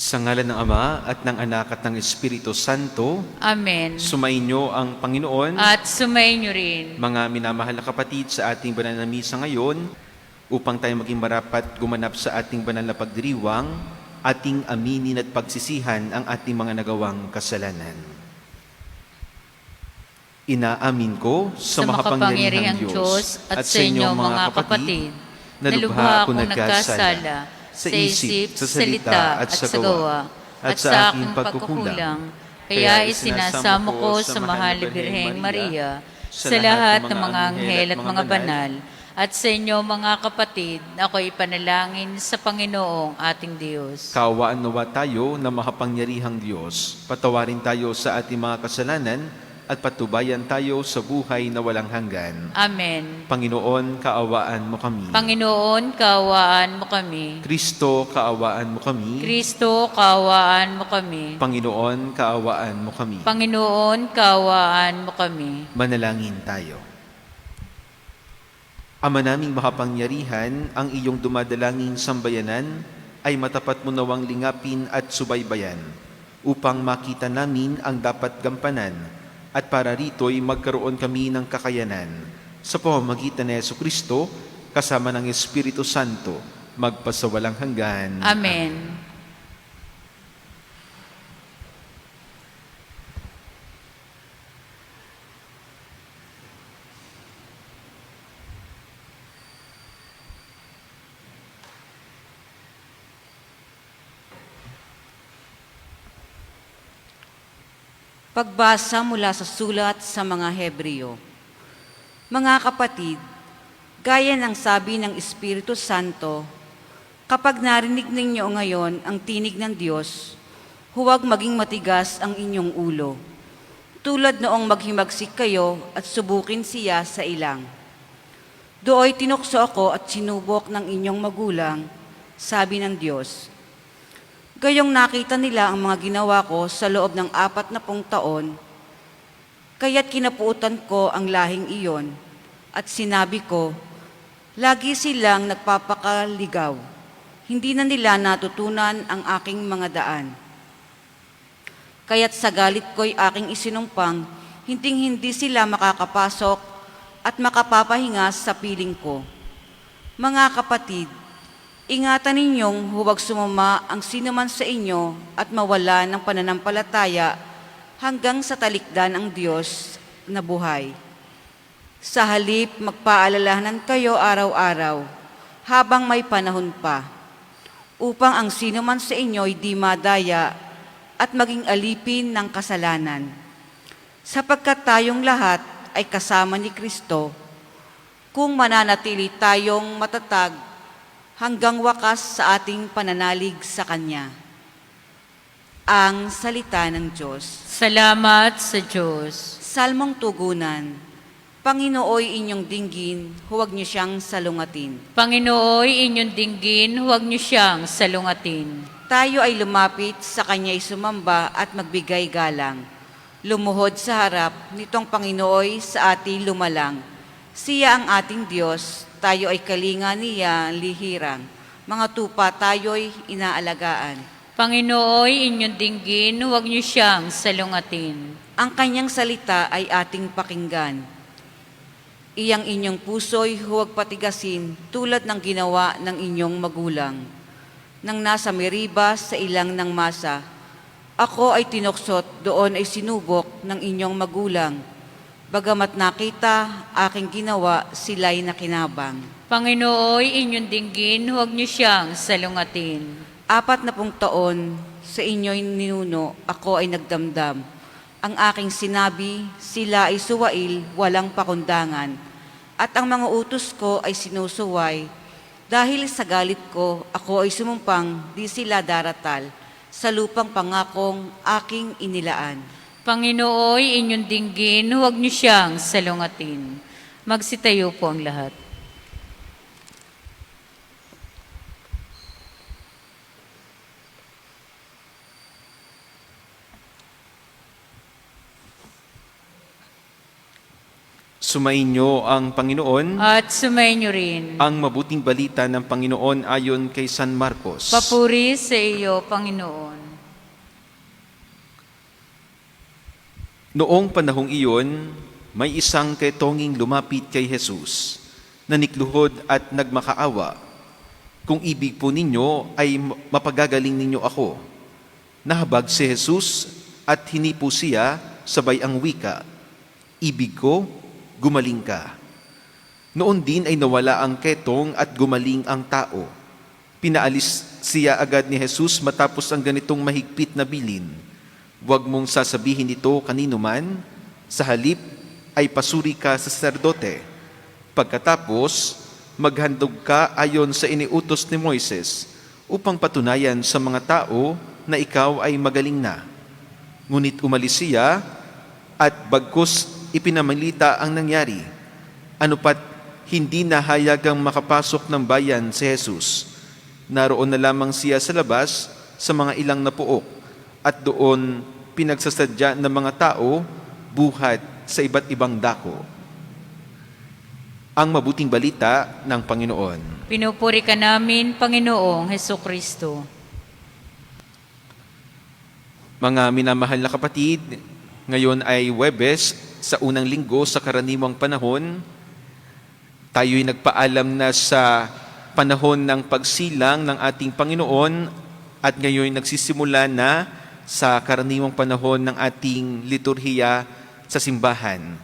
Sa ngalan ng Ama at ng Anak at ng Espiritu Santo, Amen. sumainyo ang Panginoon. At sumainyo rin. Mga minamahal na kapatid, sa ating banal na misa ngayon, upang tayo maging marapat gumanap sa ating banal na pagdiriwang, ating aminin at pagsisihan ang ating mga nagawang kasalanan. Inaamin ko sa makapangyarihang Diyos at sa inyo mga kapatid, na lubha akong nagkasala sa isip, sa salita at sa gawa, at sa aking pagkukulang. Kaya isinasamo ko sa mahal na Birheng Maria, sa lahat ng mga anghel at mga banal, at sa inyo mga kapatid, ako ipanalangin sa Panginoong ating Diyos. Kaawaan nawa tayo na makapangyarihang Diyos. Patawarin tayo sa ating mga kasalanan at patubayan tayo sa buhay na walang hanggan. Amen. Panginoon, kaawaan mo kami. Panginoon, kaawaan mo kami. Kristo, kaawaan mo kami. Kristo, kaawaan mo kami. Panginoon, kaawaan mo kami. Panginoon, kaawaan mo kami. Manalangin tayo. Ama naming makapangyarihan, ang iyong dumadalangin sambayanan ay matapat mo nawang lingapin at subaybayan upang makita namin ang dapat gampanan at para rito'y magkaroon kami ng kakayanan. Sa pamamagitan ni Jesucristo, kasama ng Espiritu Santo, magpasawalang hanggan. Amen. Pagbasa mula sa sulat sa mga Hebreo. Mga kapatid, gaya ng sabi ng Espiritu Santo, kapag narinig ninyo ngayon ang tinig ng Diyos, huwag maging matigas ang inyong ulo, tulad noong maghimagsik kayo at subukin siya sa ilang. Dooy tinukso ako at sinubok ng inyong magulang, sabi ng Diyos. Gayong nakita nila ang mga ginawa ko sa loob ng 40 taon, kaya't kinapuutan ko ang lahing iyon at sinabi ko, lagi silang nagpapakaligaw, hindi na nila natutunan ang aking mga daan. Kaya't sa galit ko'y aking isinumpang, hindi sila makakapasok at makapapahinga sa piling ko. Mga kapatid, ingatan ninyong huwag sumama ang sinuman sa inyo at mawala ng pananampalataya hanggang sa talikdan ang Diyos na buhay. Sa halip, magpaalalahanan kayo araw-araw habang may panahon pa, upang ang sinuman sa inyo ay di madaya at maging alipin ng kasalanan. Sapagkat tayong lahat ay kasama ni Kristo, kung mananatili tayong matatag hanggang wakas sa ating pananalig sa Kanya. Ang salita ng Diyos. Salamat sa Diyos. Salmong tugunan. Panginooy inyong dinggin, huwag niyo siyang salungatin. Panginooy, inyong dinggin, huwag niyo siyang salungatin. Tayo ay lumapit sa Kanya'y sumamba at magbigay galang. Lumuhod sa harap nitong Panginooy sa ating lumalang. Siya ang ating Diyos, tayo ay kalinga niya lihirang. Mga tupa tayo'y inaalagaan. Panginooy, inyong dinggin, huwag niyo siyang salungatin. Ang kanyang salita ay ating pakinggan. Iyang inyong puso'y huwag patigasin tulad ng ginawa ng inyong magulang. Nang nasa Meriba sa ilang ng masa, ako ay tinuksot, doon ay sinubok ng inyong magulang. Bagamat nakita aking ginawa, sila'y nakinabang. Panginooy, inyong dinggin, huwag niyo siyang salungatin. 40 taon sa inyo'y ninuno, ako ay nagdamdam. Ang aking sinabi, sila ay suwail, walang pakundangan. At ang mga utos ko ay sinusuway. Dahil sa galit ko, ako ay sumumpang, di sila daratal, sa lupang pangakong aking inilaan. Panginooy, inyong dinggin, huwag niyo siyang salungatin. Magsitayo po ang lahat. Sumainyo ang Panginoon. At sumainyo rin. Ang mabuting balita ng Panginoon ayon kay San Marcos. Papuri sa iyo, Panginoon. Noong panahong iyon, may isang ketonging lumapit kay Jesus, nanikluhod at nagmakaawa. Kung ibig po ninyo ay mapagagaling ninyo ako. Nahabag si Jesus at hinipo siya sabay ang wika, ibig ko, gumaling ka. Noon din ay nawala ang ketong at gumaling ang tao. Pinaalis siya agad ni Jesus matapos ang ganitong mahigpit na bilin. Huwag mong sasabihin ito kanino man, sa halip ay pasuri ka sa saserdote. Pagkatapos, maghandog ka ayon sa iniutos ni Moises upang patunayan sa mga tao na ikaw ay magaling na. Ngunit umalis siya at bagkus ipinamalita ang nangyari. Ano pat hindi nahayagang makapasok ng bayan si Jesus. Naroon na lamang siya sa labas sa mga ilang napuok at doon pinagsasadya ng mga tao buhat sa iba't ibang dako. Ang mabuting balita ng Panginoon. Pinupuri ka namin, Panginoong Hesukristo. Mga minamahal na kapatid, ngayon ay Huwebes, sa unang linggo sa karaniwang panahon. Tayo'y nagpaalam na sa panahon ng pagsilang ng ating Panginoon at ngayon nagsisimula na sa karaniwang panahon ng ating liturhiya sa simbahan.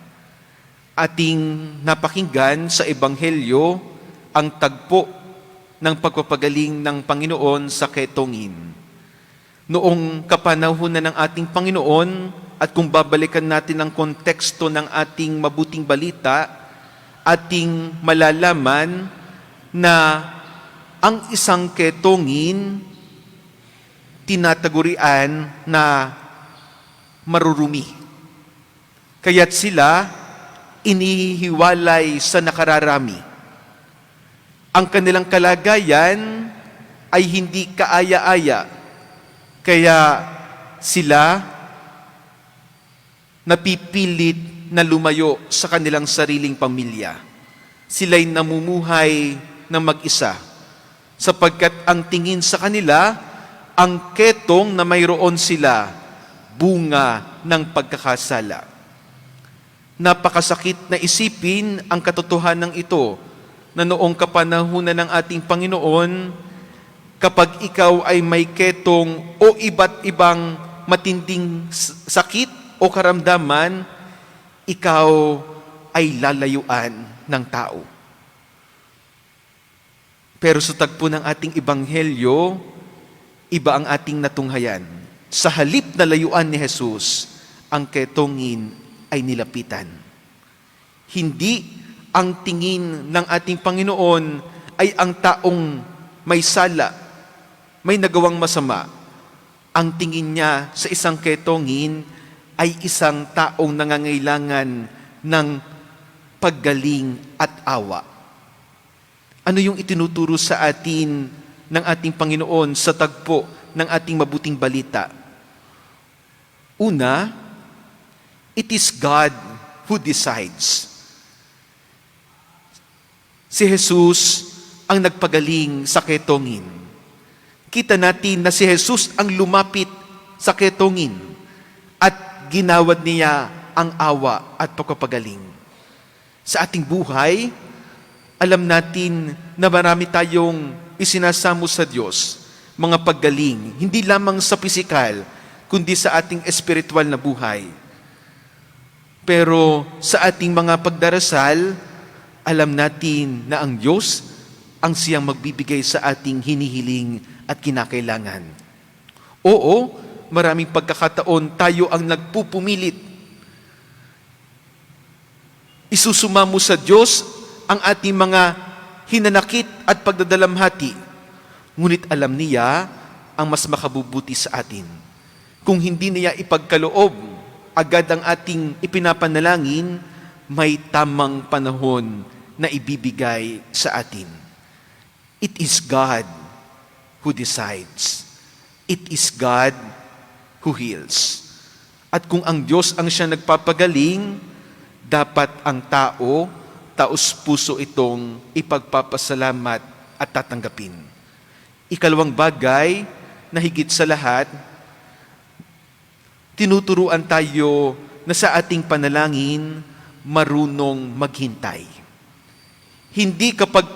Ating napakinggan sa Ebanghelyo ang tagpo ng pagpapagaling ng Panginoon sa ketongin. Noong kapanahunan ng ating Panginoon, at kung babalikan natin ang konteksto ng ating mabuting balita, ating malalaman na ang isang ketongin tinatagurian na marurumi. Kaya't sila inihiwalay sa nakararami. Ang kanilang kalagayan ay hindi kaaya-aya, kaya sila napipilit na lumayo sa kanilang sariling pamilya. Sila'y namumuhay ng mag-isa, sapagkat ang tingin sa kanila, ang ketong na mayroon sila, bunga ng pagkakasala. Napakasakit na isipin ang katotohanan ito, na noong kapanahunan ng ating Panginoon, kapag ikaw ay may ketong o iba't ibang matinding sakit, o karamdaman, ikaw ay lalayuan ng tao. Pero sa tagpo ng ating Ebanghelyo, iba ang ating natunghayan. Sa halip na layuan ni Jesus, ang ketongin ay nilapitan. Hindi ang tingin ng ating Panginoon ay ang taong may sala, may nagawang masama. Ang tingin niya sa isang ketongin ay isang taong nangangailangan ng paggaling at awa. Ano yung itinuturo sa atin ng ating Panginoon sa tagpo ng ating mabuting balita? Una, it is God who decides. Si Jesus ang nagpagaling sa ketongin. Kita natin na si Jesus ang lumapit sa ketongin at ginawad niya ang awa at pagpapagaling. Sa ating buhay, alam natin na marami tayong isinasamo sa Diyos, mga paggaling, hindi lamang sa pisikal, kundi sa ating espiritual na buhay. Pero sa ating mga pagdarasal, alam natin na ang Diyos ang siyang magbibigay sa ating hinihiling at kinakailangan. Oo, maraming pagkakataon tayo ang nagpupumilit. Isusumamo sa Diyos ang ating mga hinanakit at pagdadalamhati. Ngunit alam niya ang mas makabubuti sa atin. Kung hindi niya ipagkaloob agad ang ating ipinapanalangin, may tamang panahon na ibibigay sa atin. It is God who decides. It is God who heals. At kung ang Diyos ang siya nagpapagaling, dapat ang tao, taos-puso itong ipagpapasalamat at tatanggapin. Ikalawang bagay na higit sa lahat, tinuturuan tayo na sa ating panalangin, marunong maghintay. Hindi kapag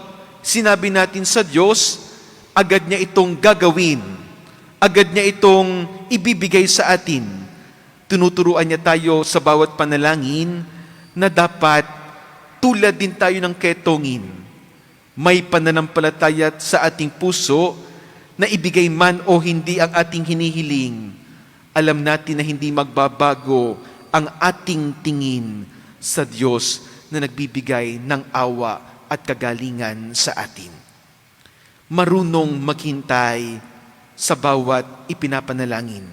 sinabi natin sa Diyos, agad niya itong gagawin, agad niya itong ibibigay sa atin. Tinuturuan niya tayo sa bawat panalangin na dapat tulad din tayo ng ketongin. May pananampalataya sa ating puso na ibigay man o hindi ang ating hinihiling. Alam natin na hindi magbabago ang ating tingin sa Diyos na nagbibigay ng awa at kagalingan sa atin. Marunong maghintay sa bawat ipinapanalangin.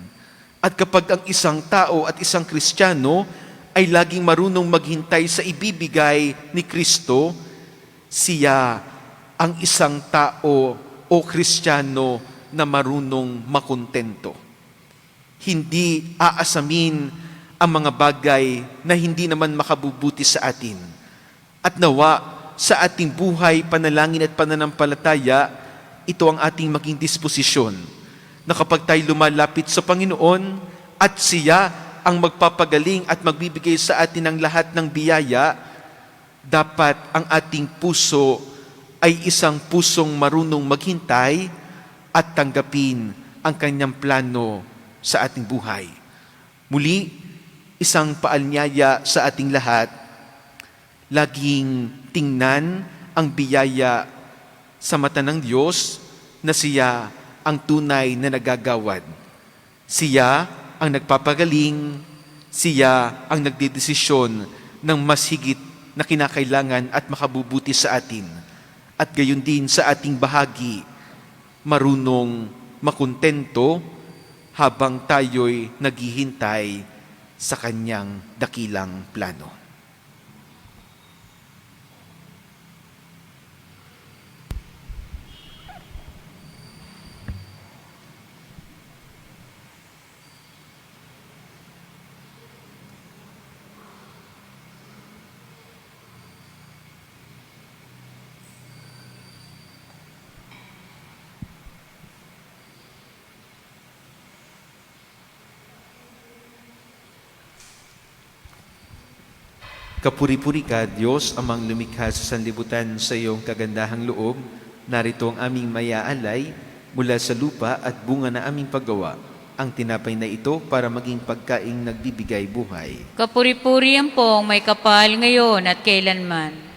At kapag ang isang tao at isang Kristiyano ay laging marunong maghintay sa ibibigay ni Kristo, siya ang isang tao o Kristiyano na marunong makontento. Hindi aasamin ang mga bagay na hindi naman makabubuti sa atin. At nawa sa ating buhay, panalangin at pananampalataya, ito ang ating maging disposisyon na kapag tayo lumalapit sa Panginoon at siya ang magpapagaling at magbibigay sa atin ng lahat ng biyaya, dapat ang ating puso ay isang pusong marunong maghintay at tanggapin ang kanyang plano sa ating buhay. Muli, isang paalnyaya sa ating lahat, laging tingnan ang biyaya sa mata ng Diyos na siya ang tunay na nagagawad. Siya ang nagpapagaling, siya ang nagdedesisyon ng mas higit na kinakailangan at makabubuti sa atin. At gayon din sa ating bahagi, marunong makontento habang tayo'y naghihintay sa kanyang dakilang plano. Kapuri-puri ka, Diyos, amang lumikha sa sanlibutan sa iyong kagandahang loob. Narito ang aming mayaalay mula sa lupa at bunga na aming paggawa. Ang tinapay na ito para maging pagkaing nagbibigay buhay. Kapuri-puri ang pong may kapal ngayon at kailanman.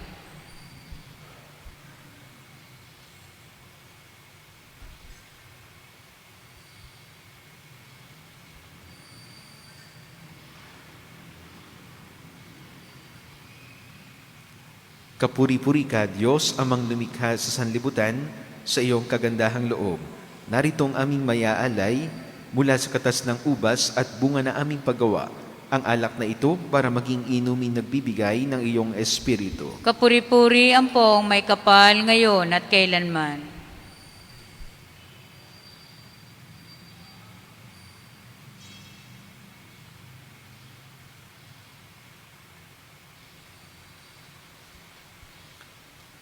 Kapuri-puri ka, Diyos, amang lumikha sa sanlibutan sa iyong kagandahang loob. Narito ang aming mayaalay mula sa katas ng ubas at bunga na aming paggawa. Ang alak na ito para maging inumin nagbibigay ng iyong espiritu. Kapuri-puri ang pong may kapal ngayon at kailanman.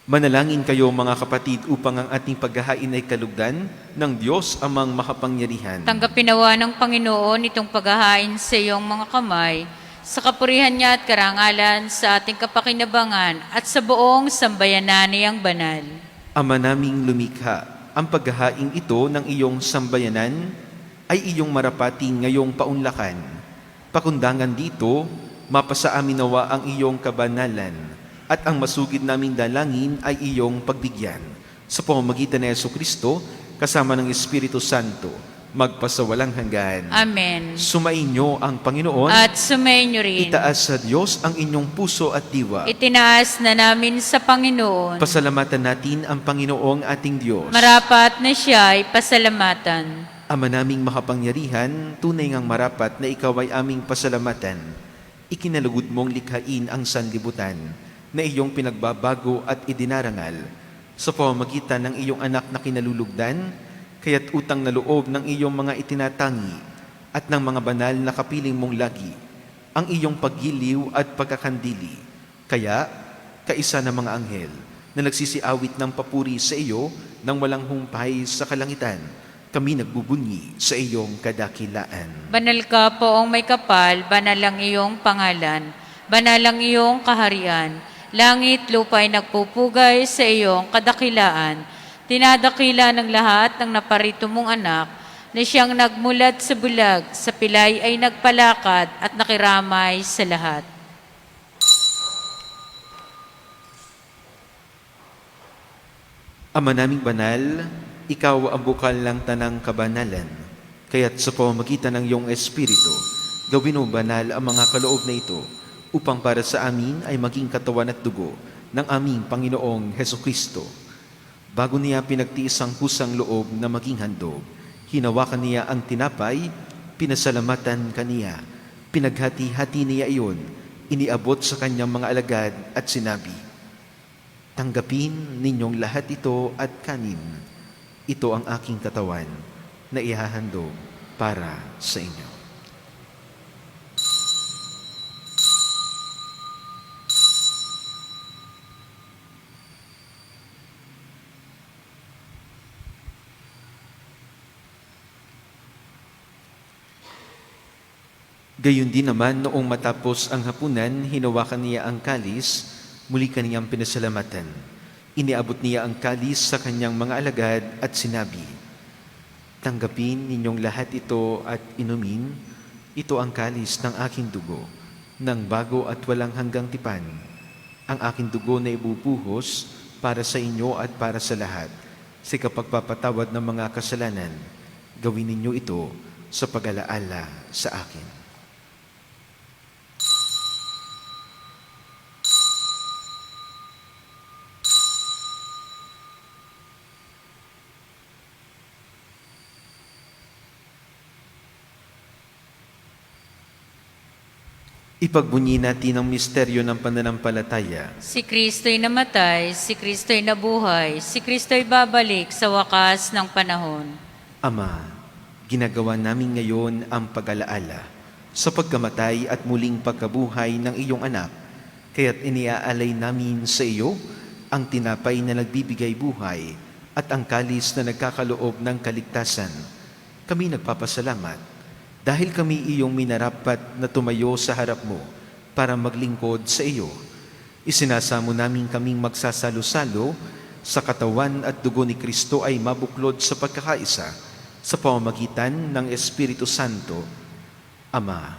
Manalangin kayo mga kapatid upang ang ating paghahain ay kalugdan ng Diyos amang makapangyarihan. Tanggapin nawa ng Panginoon itong paghahain sa iyong mga kamay, sa kapurihan niya at karangalan sa ating kapakinabangan at sa buong sambayanan niyang banal. Ama naming lumikha, ang paghahain ito ng iyong sambayanan ay iyong marapating ngayong paunlakan. Pakundangan dito, mapasa amin nawa ang iyong kabanalan at ang masugid naming dalangin ay iyong pagbigyan. Sa pamamagitan ni Jesucristo, kasama ng Espiritu Santo, magpasawalang hanggan. Amen. Sumainyo ang Panginoon. At sumainyo rin. Itaas sa Diyos ang inyong puso at diwa. Itinaas na namin sa Panginoon. Pasalamatan natin ang Panginoong ating Diyos. Marapat na siya ay pasalamatan. Ama naming makapangyarihan, tunay ngang marapat na ikaw ay aming pasalamatan. Ikinalugod mong likhain ang sanlibutan na iyong pinagbabago at idinarangal sa pamamagitan ng iyong anak na kinalulugdan, kaya't utang na loob ng iyong mga itinatangi at ng mga banal na kapiling mong lagi, ang iyong paggiliw at pagkakandili. Kaya, kaisa ng mga anghel na nagsisiawit ng papuri sa iyo nang walang humpay sa kalangitan, kami nagbubunyi sa iyong kadakilaan. Banal ka poong may kapal, banal ang iyong pangalan, banal ang iyong kaharian. Langit, lupa ay nagpupugay sa iyong kadakilaan. Tinadakila ng lahat ng naparito mong anak, na siyang nagmulat sa bulag, sa pilay ay nagpalakad at nakiramay sa lahat. Ama naming banal, ikaw ang bukal ng tanang kabanalan. Kaya't sa pamamagitan ng iyong Espiritu, gawin mo banal ang mga kaloob na ito, upang para sa amin ay maging katawan at dugo ng aming Panginoong Hesukristo. Bago niya pinagtiis ang kusang loob na maging handog, hinawakan niya ang tinapay, pinasalamatan kaniya, pinaghati-hati niya iyon, iniabot sa kanyang mga alagad at sinabi, "Tanggapin ninyong lahat ito at kanin. Ito ang aking katawan na ihahandog para sa inyo." Gayon din naman noong matapos ang hapunan, hinawakan niya ang kalis, muli kaniyang pinasalamatan. Iniabot niya ang kalis sa kanyang mga alagad at sinabi, "Tanggapin ninyong lahat ito at inumin. Ito ang kalis ng aking dugo, ng bago at walang hanggang tipan. Ang aking dugo na ibubuhos para sa inyo at para sa lahat, sa kapagpapatawad ng mga kasalanan. Gawin ninyo ito sa pag-alaala sa akin." Ipagbunyi natin ang misteryo ng pananampalataya. Si Kristo'y namatay, si Kristo'y nabuhay, si Kristo'y babalik sa wakas ng panahon. Ama, ginagawa namin ngayon ang pag-alaala sa pagkamatay at muling pagkabuhay ng iyong anak, kaya't iniaalay namin sa iyo ang tinapay na nagbibigay buhay at ang kalis na nagkakaloob ng kaligtasan. Kami nagpapasalamat dahil kami iyong minarapat na tumayo sa harap mo para maglingkod sa iyo. Isinasamo namin kaming magsasalo-salo sa katawan at dugo ni Kristo ay mabuklod sa pagkakaisa sa pamamagitan ng Espiritu Santo. Ama,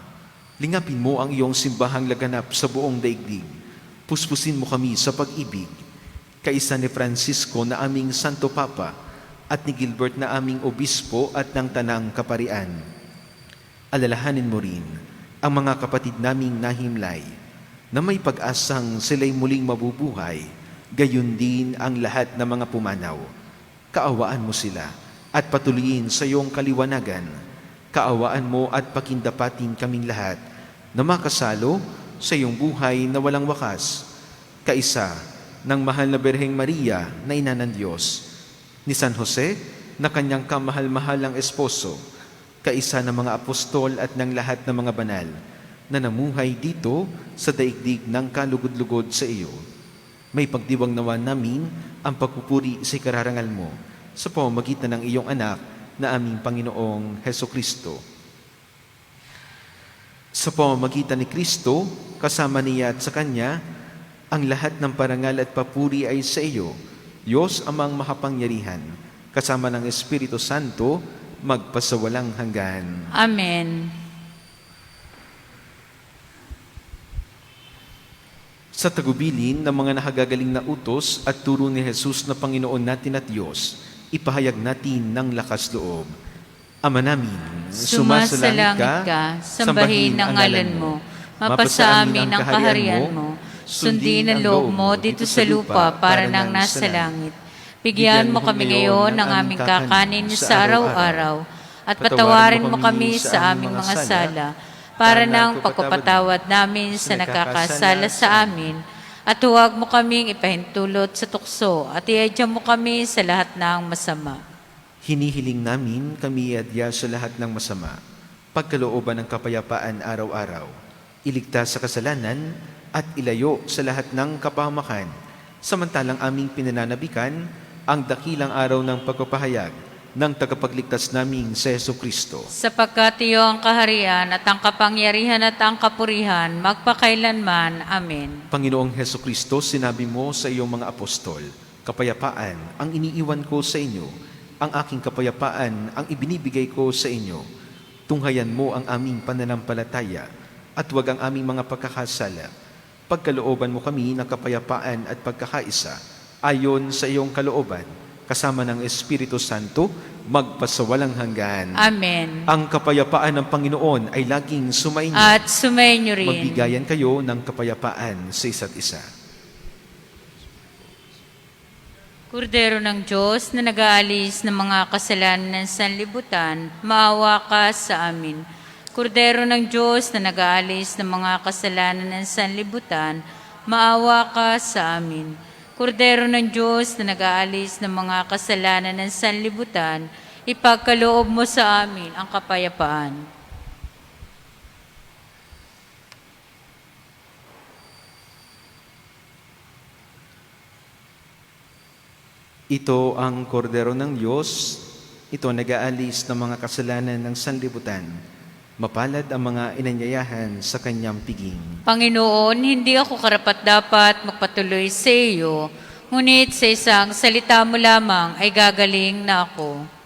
lingapin mo ang iyong simbahang laganap sa buong daigdig. Puspusin mo kami sa pag-ibig. Kaisa ni Francisco na aming Santo Papa at ni Gilbert na aming Obispo at ng Tanang Kaparian. Alalahanin mo rin ang mga kapatid naming nahimlay na may pag-asang sila'y muling mabubuhay, gayon din ang lahat ng mga pumanaw. Kaawaan mo sila at patuloyin sa iyong kaliwanagan. Kaawaan mo at pakindapatin kaming lahat na makasalo sa iyong buhay na walang wakas. Kaisa ng mahal na Birheng Maria na Ina ng Diyos, ni San Jose na kanyang kamahal-mahalang esposo, kaisa ng mga apostol at ng lahat ng mga banal na namuhay dito sa daigdig ng kalugod-lugod sa iyo. May pagdiwang nawa namin ang pagpupuri sa ikararangal mo sa pamamagitan ng iyong anak na aming Panginoong Hesukristo. Sa pamamagitan ni Kristo, kasama niya at sa Kanya, ang lahat ng parangal at papuri ay sa iyo, Diyos amang makapangyarihan, kasama ng Espiritu Santo, magpasawalang hanggan. Amen. Sa tagubilin ng mga nakagagaling na utos at turo ni Jesus na Panginoon natin at Diyos, ipahayag natin ng lakas loob. Ama namin, Sumasalangit ka, sambahin ang ngalan mo, mapasa amin ang kaharian mo, sundin ang loob mo dito sa lupa para nang nasa langit. Bigyan mo kami ngayon ng aming kakanin sa araw-araw at patawarin mo kami sa aming mga sala para nang pagpapatawad namin sa nakakasala sa amin at huwag mo kaming ipahintulot sa tukso at iadya mo kami sa lahat ng masama. Hinihiling namin kami adya sa lahat ng masama, pagkalooban ng kapayapaan araw-araw, iligtas sa kasalanan at ilayo sa lahat ng kapahamakan, samantalang aming pinananabikan ang dakilang araw ng pagpapahayag ng tagapagligtas naming si Jesucristo. Sapagkat iyo ang kaharian at ang kapangyarihan at ang kapurihan magpakailanman. Amen. Panginoong Jesucristo, sinabi mo sa iyong mga apostol, kapayapaan ang iniiwan ko sa inyo, ang aking kapayapaan ang ibinibigay ko sa inyo. Tunghayan mo ang aming pananampalataya at huwag ang aming mga pagkakasala. Pagkalooban mo kami ng kapayapaan at pagkakaisa ayon sa iyong kalooban, kasama ng Espiritu Santo, magpasawalang hanggan. Amen. Ang kapayapaan ng Panginoon ay laging sumainyo. At sumainyo rin. Magbigayan kayo ng kapayapaan sa isa't isa. Kordero ng Diyos na nag-aalis ng mga kasalanan ng sanlibutan, maawa ka sa amin. Kordero ng Diyos na nag-aalis ng mga kasalanan ng sanlibutan, maawa ka sa amin. Kordero ng Diyos na nag-aalis ng mga kasalanan ng sanlibutan, ipagkaloob mo sa amin ang kapayapaan. Ito ang kordero ng Diyos, ito nag-aalis ng mga kasalanan ng sanlibutan. Mapalad ang mga inanyayahan sa kanyang piging. Panginoon, hindi ako karapat-dapat magpatuloy sa iyo, ngunit sa isang salita mo lamang ay gagaling na ako.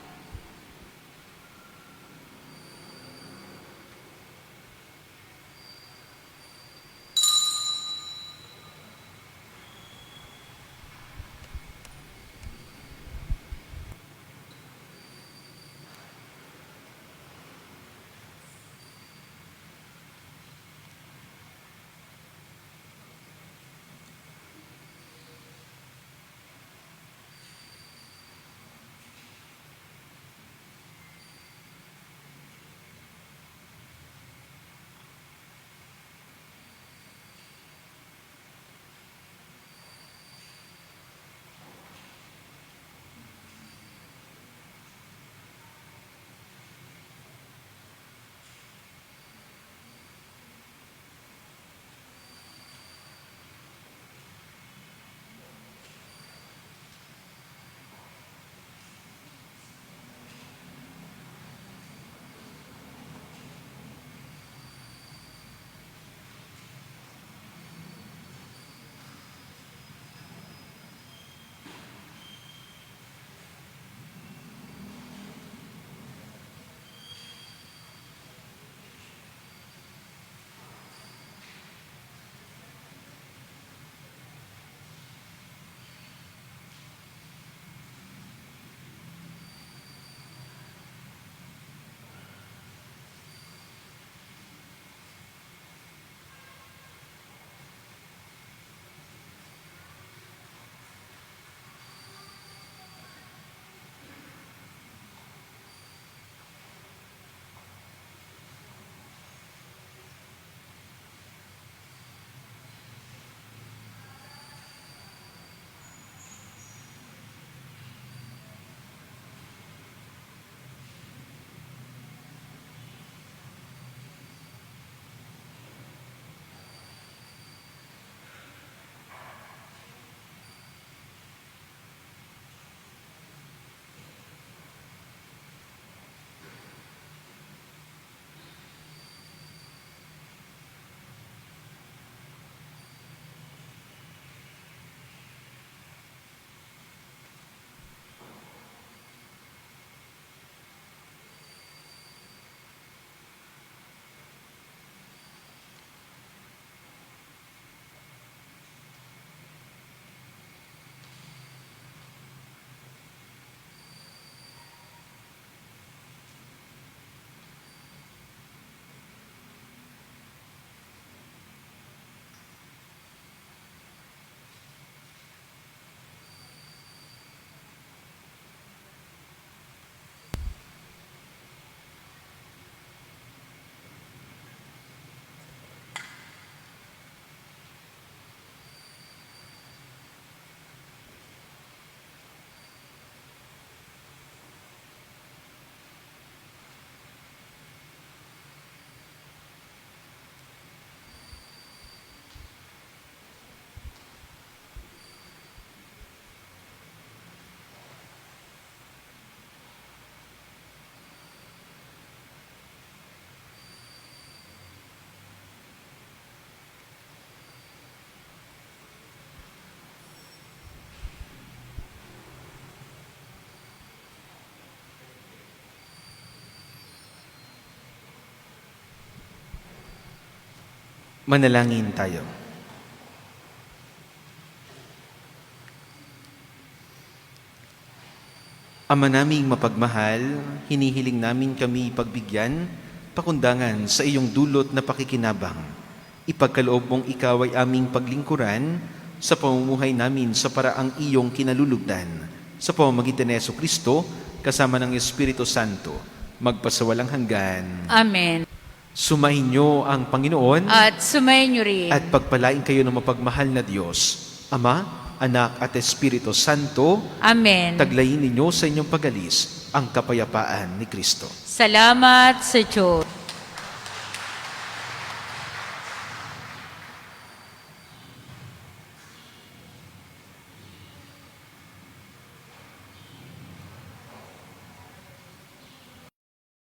Manalangin tayo. Ama naming mapagmahal, hinihiling namin kami pagbigyan, pakundangan sa iyong dulot na pakikinabang. Ipagkaloob mong ikaw ay aming paglingkuran sa pamumuhay namin sa paraang iyong kinalulugdan. Sa pamamagitan ni Jesucristo, kasama ng Espiritu Santo, magpasawalang hanggan. Amen. Sumayin niyo ang Panginoon At sumayin niyo rin. at pagpalain kayo ng mapagmahal na Diyos, Ama, Anak at Espiritu Santo. Amen. Taglayin ninyo sa inyong pag-alis ang kapayapaan ni Kristo. Salamat sa Diyos.